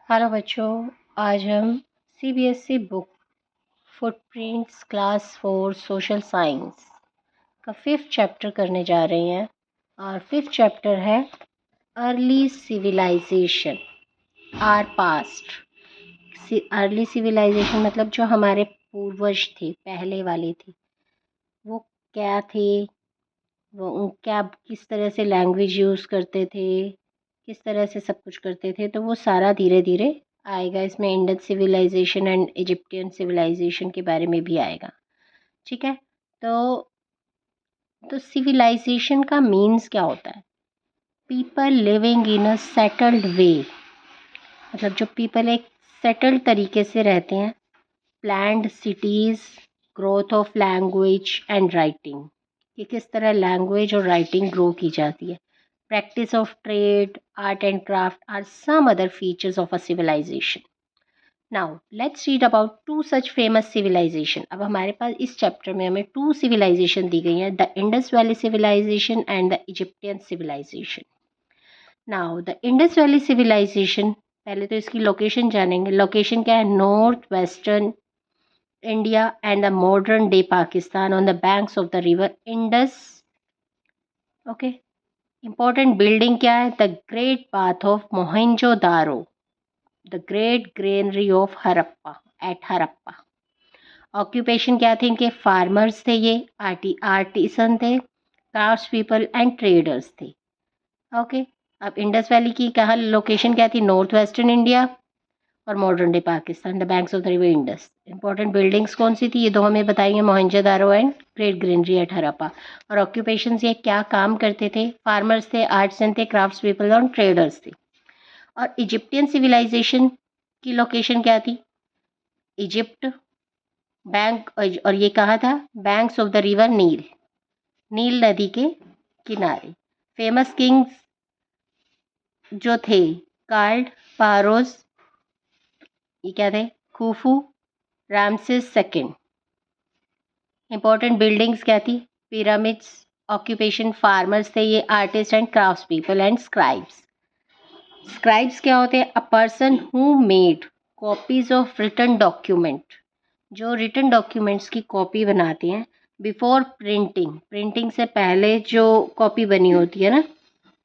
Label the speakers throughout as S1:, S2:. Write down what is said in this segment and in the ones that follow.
S1: Hello बच्चों, आज हम CBSE book footprints class 4 social science का 5th चैप्टर करने जा रहे हैं। और 5th चैप्टर है early civilization are past. Early civilization मतलब जो हमारे पूर्वज थे, पहले वाले थे, वो क्या थे, वो क्या किस तरह से लैंग्वेज यूज़ करते थे, किस तरह से सब कुछ करते थे। तो वो सारा धीरे धीरे आएगा। इसमें Indus civilization and Egyptian civilization के बारे में भी आएगा। ठीक है। तो सिविलाइजेशन का मीन्स क्या होता है? People living in a settled way, मतलब जो पीपल एक सेटल्ड तरीके से रहते हैं। Planned cities, growth of language and writing, कि किस तरह लैंग्वेज और राइटिंग ग्रो की जाती है। Practice of trade, art and craft are some other features of a civilization. Now, let's read about two such famous civilization. अब हमारे पास इस चैप्टर में हमें 2 civilization दी गई हैं, the Indus Valley Civilization and the Egyptian Civilization. Now, the Indus Valley Civilization, पहले तो इसकी लोकेशन जानेंगे। लोकेशन क्या है? North western India and the modern day Pakistan on the banks of the river Indus. Okay. Important building क्या है? The great bath of Mohenjodaro, the great granary of Harappa at Harappa. Occupation क्या थे इनके? फार्मर्स थे, ये आर्टिसन थे, क्राफ्ट्स पीपल एंड ट्रेडर्स थे। Okay. अब इंडस वैली की कहाँ लोकेशन क्या थी? नॉर्थ वेस्टर्न इंडिया और modern day Pakistan, the banks of the river Indus. Important buildings कौन सी थी? ये दो हमें बताएंगे, Mohenjodaro and great granary at Harappa. और ऑक्यूपेशन ये क्या काम करते थे? फार्मर्स थे, आर्टिसन थे, क्राफ्ट्स पीपल और ट्रेडर्स थे। और इजिप्टियन सिविलाइजेशन की लोकेशन क्या थी? इजिप्ट, बैंक, और ये कहाँ था? Banks of the river Nile, नील नदी के किनारे। फेमस किंग्स जो थे, कार्ड, पारोस, ये क्या थे? Khufu, Ramses second. Important buildings क्या थी? पिरामिड्स। ऑक्यूपेशन फार्मर्स थे, ये artist and crafts people and scribes. Scribes क्या होते हैं? A person who made copies of written document, जो रिटन डॉक्यूमेंट्स की कॉपी बनाते हैं बिफोर प्रिंटिंग, प्रिंटिंग से पहले जो कॉपी बनी होती है ना,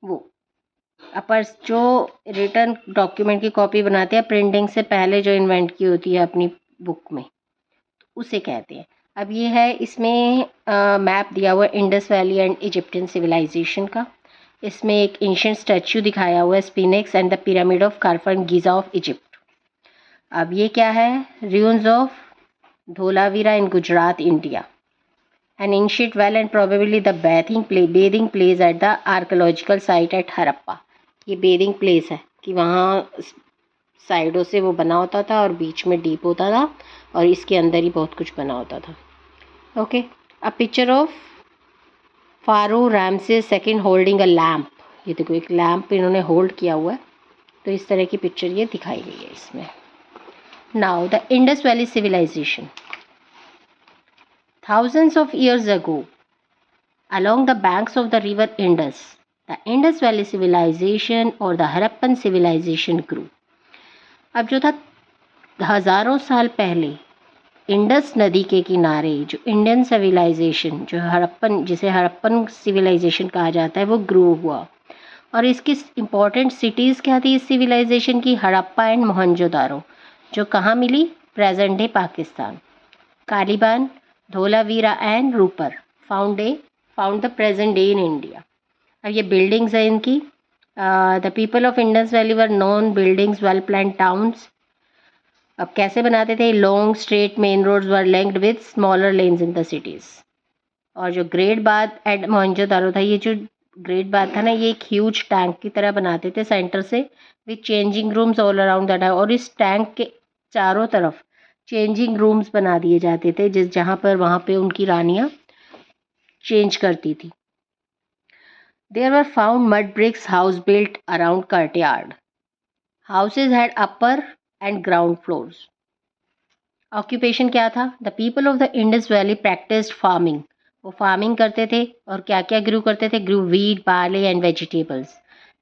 S1: वो अपर्स जो रिटन डॉक्यूमेंट की कॉपी बनाते हैं प्रिंटिंग से पहले जो इन्वेंट की होती है अपनी बुक में, उसे कहते हैं। अब ये है, इसमें मैप दिया हुआ है Indus valley and Egyptian civilization का। इसमें एक एंशिएंट स्टैच्यू दिखाया हुआ है, sphinx and the pyramid of खारफा एंड गीज़ा ऑफ इजिप्ट। अब ये क्या है? ruins of Dholavira in Gujarat, India. An ancient well and probably the bathing place at the archaeological site at Harappa. ये बेदिंग प्लेस है कि वहाँ साइडों से वो बना होता था और बीच में डीप होता था और इसके अंदर ही बहुत कुछ बना होता था। Okay. A picture of pharaoh Ramesses second holding a lamp. ये देखो, एक लैम्प इन्होंने होल्ड किया हुआ है, तो इस तरह की पिक्चर ये दिखाई गई है इसमें। Now the Indus valley civilization. Thousands of years ago, along the banks of the river Indus, the Indus Valley civilization or the Harappan civilization grew. अब जो था हज़ारों साल पहले इंडस नदी के किनारे जो इंडियन सिविलाइजेशन, जो हड़प्पन, जिसे हड़प्पन सिविलाइजेशन कहा जाता है, वो ग्रो हुआ। और इसकी इम्पॉर्टेंट सिटीज़ क्या थी इस सिविलाइजेशन की? हड़प्पा एंड मोहनजोदारो, जो कहाँ मिली? Present day Pakistan. Kalibangan, Dholavira and Ropar found the present day in India. अब ये बिल्डिंग्स है इनकी। The people of Indus valley were known buildings, well plan towns. अब कैसे बनाते थे? Long straight main roads were linked with smaller lanes in the cities. और जो ग्रेट बाथ एट मोहनजोदारो था, ये जो ग्रेट बाथ था ना, ये एक ह्यूज टैंक की तरह बनाते थे सेंटर से, with changing rooms all around that. और इस टैंक के चारों तरफ चेंजिंग रूम्स बना दिए जाते थे, जिस जहाँ पर वहाँ पे उनकी रानियाँ चेंज करती थी। There were found mud bricks house built around courtyard. Houses had upper and ground floors. Occupation क्या था? The people of the Indus valley practised farming. वो फार्मिंग करते थे और क्या क्या ग्रू करते थे? Grew wheat, barley and vegetables.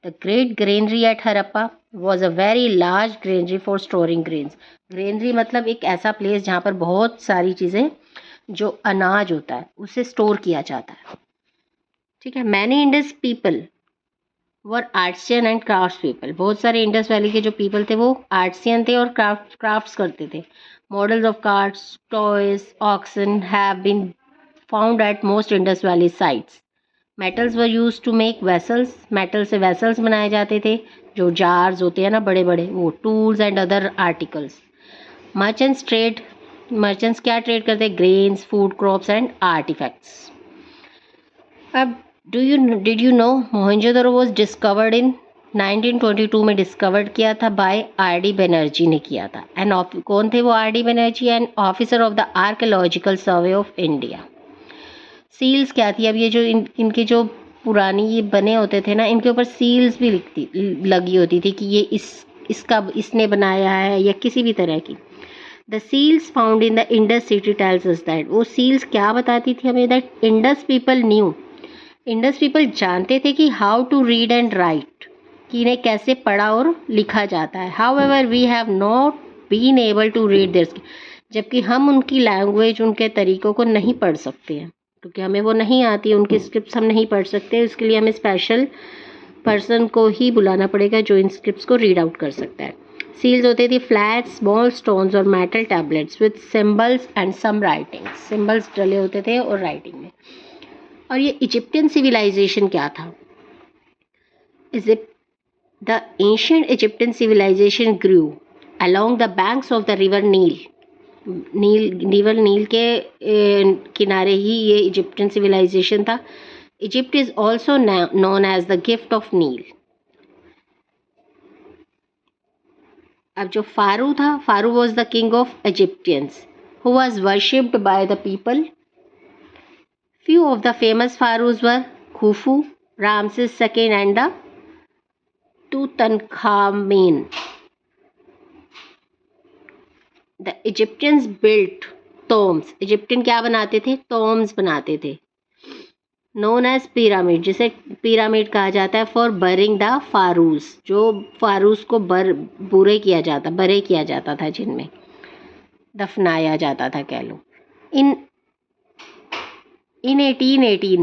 S1: The great granary at Harappa was a very large granary for storing grains. Granary मतलब एक ऐसा प्लेस जहाँ पर बहुत सारी चीज़ें जो अनाज होता है उसे स्टोर किया जाता है। ठीक है। Many Indus people were artisan and craft people. बहुत सारे इंडस वैली के जो पीपल थे वो आर्टिसियन थे और क्राफ्ट्स करते थे। Models of carts, toys, oxen have been found at most Indus valley sites. Metals were use to make vessels. Metal से वेसल्स बनाए जाते थे, जो जार्स होते हैं ना बड़े बड़े, वो tools and other articles. Merchants trade. Merchants क्या ट्रेड करते? Grains, food crops and artefacts. अब did you know Mohenjodaro was discovered in 1922 में डिस्कवर्ड किया था बाय आर डी बनर्जी ने किया था। एंड कौन थे वो R D Banerjee? And officer of the archaeological survey of India. Seals क्या थी? अब ये जो इनके जो पुरानी ये बने होते थे ना, इनके ऊपर सील्स भी लगी होती थी कि ये इसने बनाया है या किसी भी तरह की। The seals found in the Indus city tells us that. वो सील्स क्या बताती थी हमें? That Indus people knew. Indus people जानते थे कि how to read and write, कि इन्हें कैसे पढ़ा और लिखा जाता है। However we have not been able to read their, जबकि हम उनकी लैंग्वेज, उनके तरीक़ों को नहीं पढ़ सकते हैं क्योंकि हमें वो नहीं आती है, उनकी स्क्रिप्ट्स हम नहीं पढ़ सकते। इसके लिए हमें स्पेशल पर्सन को ही बुलाना पड़ेगा जो इन स्क्रिप्ट्स को रीड आउट कर सकता है। सील्स होते थे फ्लैट स्मॉल स्टोन्स और metal tablets with symbols and some writings. Symbols डले होते थे और राइटिंग में। और ये इजिप्टियन सिविलाइजेशन क्या था? The ancient Egyptian civilisation grew along the banks of the river Nile. Nile के किनारे ही ये इजिप्टियन सिविलाइजेशन था। Egypt is also known as the gift of Nile. अब जो फारू था, pharaoh was the king of Egyptians who was worshipped by the people. Few of the famous pharaohs were Khufu, Ramses II and the Tutankhamun. The Egyptians built tombs. Egyptian क्या बनाते थे? tombs बनाते थे। Known as pyramid, जिसे pyramid कहा जाता है, for burying the pharaohs, जो pharaohs को बरे किया जाता था, जिनमें दफनाया जाता था कह लो। In 1880,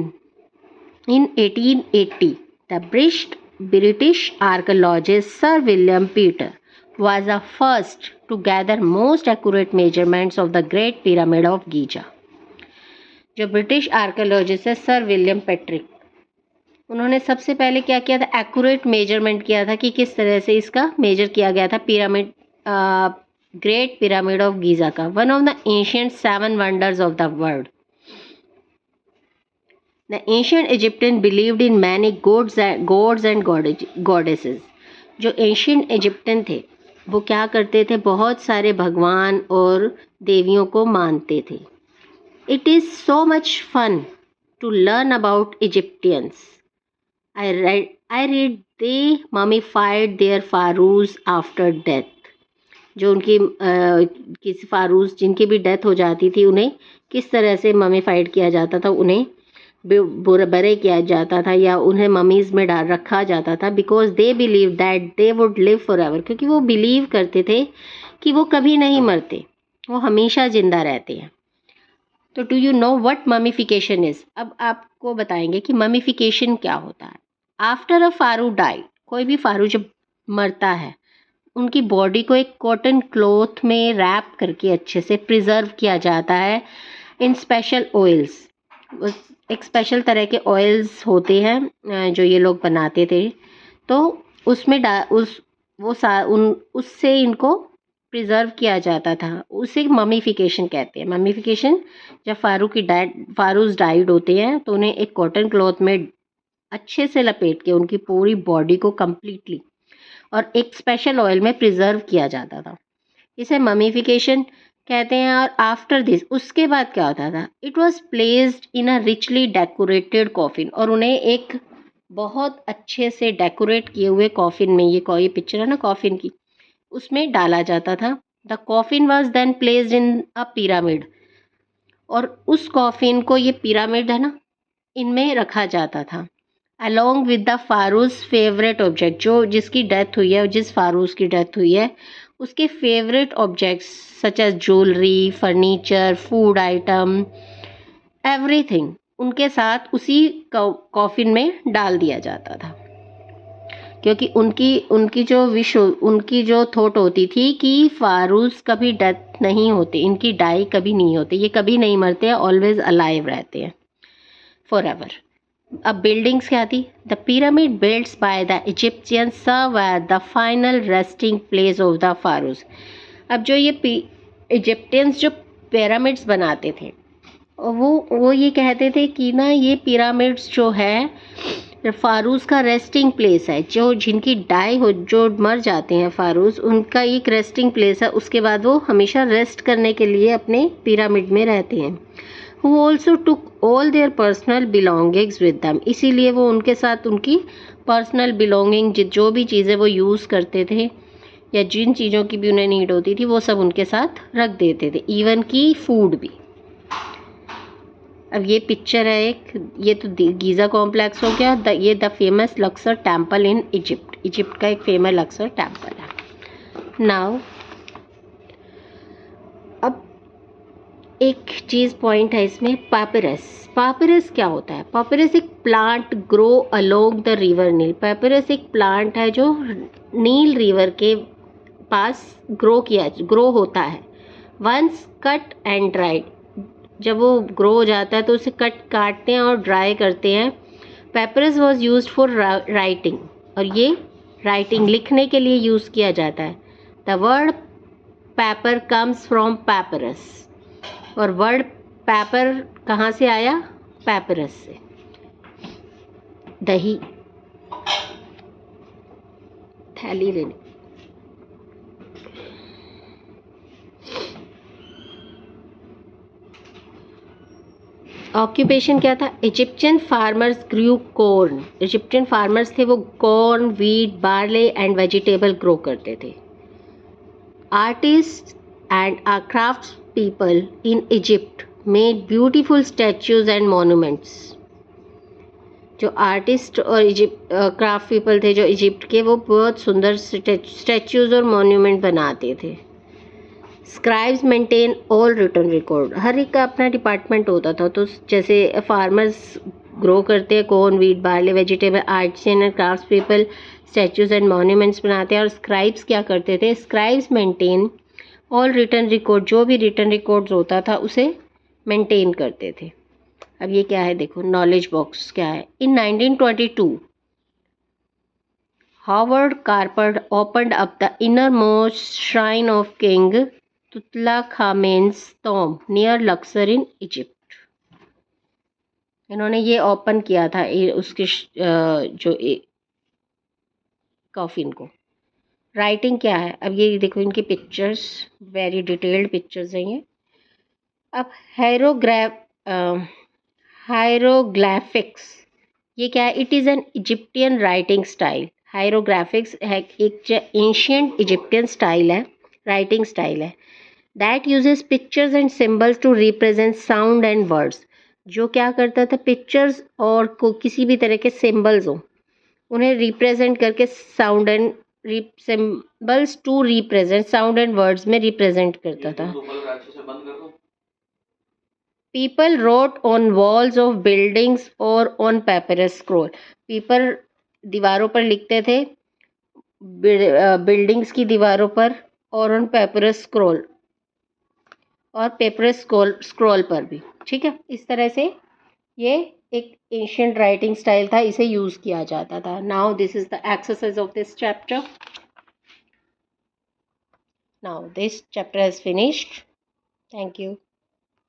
S1: the British archaeologist Sir William Peter was the first to gather most accurate measurements of the Great Pyramid of Giza. जो ब्रिटिश आर्कियोलॉजिस्ट है सर विलियम पेट्रिक, उन्होंने सबसे पहले क्या किया था? एक्यूरेट मेजरमेंट किया था कि किस तरह से इसका मेजर किया गया था pyramid, great pyramid of Giza का, one of the ancient 7 wonders of the world. The ancient Egyptian believed in many gods and goddesses. जो एंशियंट इजिप्टियन थे वो क्या करते थे? बहुत सारे भगवान और देवियों को मानते थे। It is so much fun to learn about Egyptians. I read they mummified their pharaohs after death. जो उनकी किसी फारूस जिनकी भी डेथ हो जाती थी, उन्हें किस तरह से ममीफाइड किया जाता था, उन्हें बरे किया जाता था या उन्हें ममीज में डाल रखा जाता था। Because they believe that they would live for ever, क्योंकि वो बिलीव करते थे कि वो कभी नहीं मरते, वो हमेशा जिंदा रहते हैं। तो do you know what mummification is? अब आपको बताएंगे कि ममीफिकेशन क्या होता है। आफ्टर अ फारू डाई, कोई भी फारू जब मरता है, उनकी बॉडी को एक कॉटन क्लॉथ में रैप करके अच्छे से प्रिजर्व किया जाता है इन स्पेशल ऑयल्स। एक स्पेशल तरह के ऑयल्स होते हैं जो ये लोग बनाते थे, तो उसमें उससे इनको प्रिजर्व किया जाता था। उसे ममीफिकेशन कहते हैं। ममीफिकेशन, जब फारूज डाइड होते हैं तो उन्हें एक कॉटन क्लॉथ में अच्छे से लपेट के उनकी पूरी बॉडी को कम्प्लीटली और एक स्पेशल ऑयल में प्रिजर्व किया जाता था, इसे ममीफिकेशन कहते हैं। और आफ्टर दिस, उसके बाद क्या होता था? It was placed in a richly decorated coffin, और उन्हें एक बहुत अच्छे से डेकोरेट किए हुए कॉफिन में, ये पिक्चर है ना कॉफिन की, उसमें डाला जाता था। The coffin was then placed in a pyramid, और उस कॉफिन को, ये पिरामिड है ना, इनमें रखा जाता था। Along with the pharaoh's favourite object, जो जिसकी डेथ हुई है, जिस फारूस की डेथ हुई है उसके favourite objects such as jewellery, furniture, food item, everything उनके साथ उसी कॉफिन में डाल दिया जाता था, क्योंकि उनकी उनकी जो विश, उनकी जो थॉट होती थी कि फारूस कभी डेथ नहीं होते, इनकी डाई कभी नहीं होती, ये कभी नहीं मरते हैं, ऑलवेज अलाइव रहते हैं फॉर एवर। अब बिल्डिंग्स क्या थी? The pyramid builds by the Egyptians serve as the final resting place of the pharaohs. अब जो ये इजिप्टियंस जो पिरामिड्स बनाते थे, वो ये कहते थे कि ना ये पिरामिड्स जो है फारूस का रेस्टिंग प्लेस है, जो जिनकी डाई हो, जो मर जाते हैं फारूस, उनका एक रेस्टिंग प्लेस है, उसके बाद वो हमेशा रेस्ट करने के लिए अपने पिरामिड में रहते हैं। Who also took all their personal belongings with them, इसीलिए वो उनके साथ उनकी पर्सनल बिलोंगिंग, जो भी चीज़ें वो यूज़ करते थे या जिन चीज़ों की भी उन्हें नीड होती थी वो सब उनके साथ रख देते थे, इवन की फूड भी। अब ये पिक्चर है एक, ये तो गीज़ा कॉम्प्लेक्स हो गया, ये the famous Laksar temple in Egypt, Egypt का एक फेमस लक्सर टेम्पल है। नाउ अब एक चीज़ पॉइंट है इसमें, पापिरस। पापिरस क्या होता है? पापिरस एक plant grow along the river Nile. Papyrus एक प्लांट है जो नील रिवर के पास ग्रो होता है। वंस कट एंड ड्राइड, जब वो ग्रो हो जाता है तो उसे काटते हैं और ड्राई करते हैं। Papyrus was use for writing, और ये राइटिंग लिखने के लिए यूज़ किया जाता है। The word paper comes from papyrus, और वर्ड पेपर कहाँ से आया? पेपरस से। दही, थैली लेने। ऑक्यूपेशन क्या था? इजिप्शियन फार्मर्स ग्रू कॉर्न। इजिप्शियन फार्मर्स थे, वो corn, wheat, barley and vegetable grow करते थे। Artist and crafts people in Egypt made beautiful statues and monuments. जो आर्टिस्ट और क्राफ्ट पीपल थे जो इजिप्ट के, वो बहुत सुंदर स्टैच्यूज और मॉन्यूमेंट बनाते थे। Scribes maintain all return record, हर एक का अपना डिपार्टमेंट होता था। तो जैसे फार्मर्स ग्रो करते हैं corn, wheat, barley, vegetable, artisan and craft people statues and monuments बनाते हैं। और स्क्राइब्स क्या करते थे? Scribes maintain all return record, जो भी रिटर्न रिकॉर्ड्स होता था उसे मेंटेन करते थे। अब ये क्या है देखो, नॉलेज बॉक्स क्या है। इन 1922 Howard Carpenter opened up the innermost shrine of King Tutankhamun's tomb near Luxor in Egypt। इन्होंने ये ओपन किया था उसके जो कॉफिन को। राइटिंग क्या है? अब ये देखो इनकी पिक्चर्स, वेरी डिटेल्ड पिक्चर्स हैं ये। अब हायरोग्राफिक्स, ये क्या है? It is an Egyptian writing style. Hieroglyphics है एक एंशियंट इजिप्टियन स्टाइल है, राइटिंग स्टाइल है, that uses pictures and symbols to represent sound and words. जो क्या करता था? पिक्चर्स और किसी भी तरह के सिम्बल्स हो, उन्हें रिप्रेजेंट करके sound and symbols to represent sound and words में रिप्रेजेंट करता था। People wrote on walls of buildings or on papyrus scroll। People दीवारों पर लिखते थे, बिल्डिंग्स की दीवारों पर, और ऑन पेपरस स्क्रॉल, और पेपरस स्क्रॉल पर भी। ठीक है, इस तरह से ये एक एंशिएंट राइटिंग स्टाइल था, इसे यूज़ किया जाता था। Now this is the exercise of this chapter. Now this chapter has finished. Thank you.